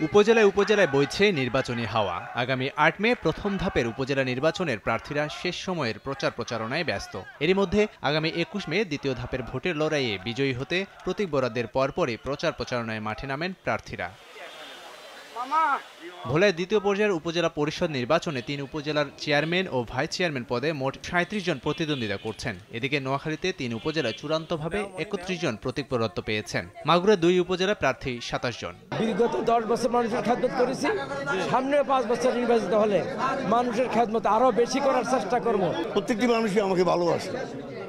উপজেলায় উপজেলায় বইছে নির্বাচনী হাওয়া। আগামী ৮ মে প্রথম ধাপের উপজেলা নির্বাচনের প্রার্থীরা শেষ সময়ের প্রচার প্রচারণায় ব্যস্ত। এরই মধ্যে আগামী ২১ মে দ্বিতীয় ধাপের ভোটের লড়াইয়ে বিজয়ী হতে প্রতীক বরাদ্দের পরপরই প্রচার প্রচারণায় মাঠে নামেন প্রার্থীরা। ভোলায় দ্বিতীয় পর্যায়ের উপজেলা পরিষদ নির্বাচনে ৩ উপজেলার চেয়ারম্যান ও ভাইস চেয়ারম্যান পদে মোট ৩৭ জন প্রতিদ্বন্দ্বিতা করছেন। এদিকে নোয়াখালীতে ৩ উপজেলায় চূড়ান্তভাবে ৩১ জন প্রতীক বরাদ্দ পেয়েছেন। মাগুরা ২ উপজেলা প্রার্থী ২৭ জন। বিগত ১০ বছর মানুষের খেদমত করেছি, সামনে ৫ বছর নির্বাচিত হলে মানুষের খেদমত আরো বেশি করার চেষ্টা করব। প্রত্যেকটি মানুষই আমাকে ভালোবাসে,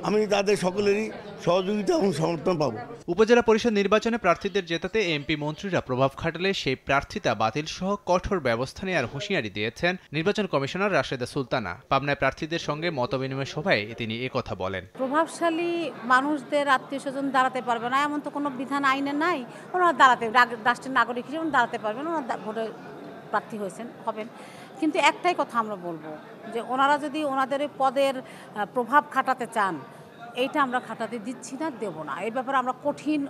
আমি তাদের সকলেরই সহযোগিতা এবং সমর্থন পাবো। উপজেলা পরিষদ নির্বাচনে প্রার্থীদের জেতাতে এমপি মন্ত্রীরা প্রভাব খাটালে সেই প্রার্থিতা বাতিল সহ কঠোর ব্যবস্থা নেওয়ার হুঁশিয়ারি দিয়েছেন নির্বাচন কমিশনার রাশেদা সুলতানা। পাবনায় প্রার্থীদের সঙ্গে মতবিনিময় সভায় তিনি একথা বলেন। প্রভাবশালী মানুষদের আত্মীয়স্বজন দাঁড়াতে পারবে না এমন তো কোনো বিধান আইনে নাই। ওনারা রাষ্ট্রের নাগরিক হিসেবে দাঁড়াতে পারবেন, ওনারা ভোটে প্রার্থী হবেন। কিন্তু একটাই কথা আমরা বলবো যে ওনারা যদি ওনাদের পদের প্রভাব খাটাতে চান, এইটা আমরা খাটাতে দিচ্ছি না, দেব না। এই ব্যাপারে আমরা কঠিন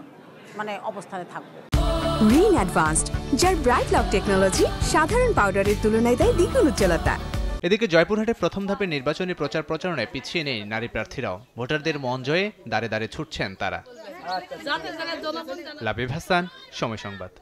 অবস্থানে থাকবো। রিন অ্যাডভান্সড, যার ব্রাইট লক টেকনোলজি সাধারণ পাউডারের তুলনায় দেয় দ্বিগুণ উজ্জ্বলতা। এদিকে জয়পুরহাটে প্রথম ধাপের নির্বাচনী প্রচার প্রচারণায় পিছিয়ে নেই নারী প্রার্থীরাও। ভোটারদের মন জয়ে দাঁড়ে দাঁড়ে ছুটছেন তারা। লাবিব হাসান, সময় সংবাদ।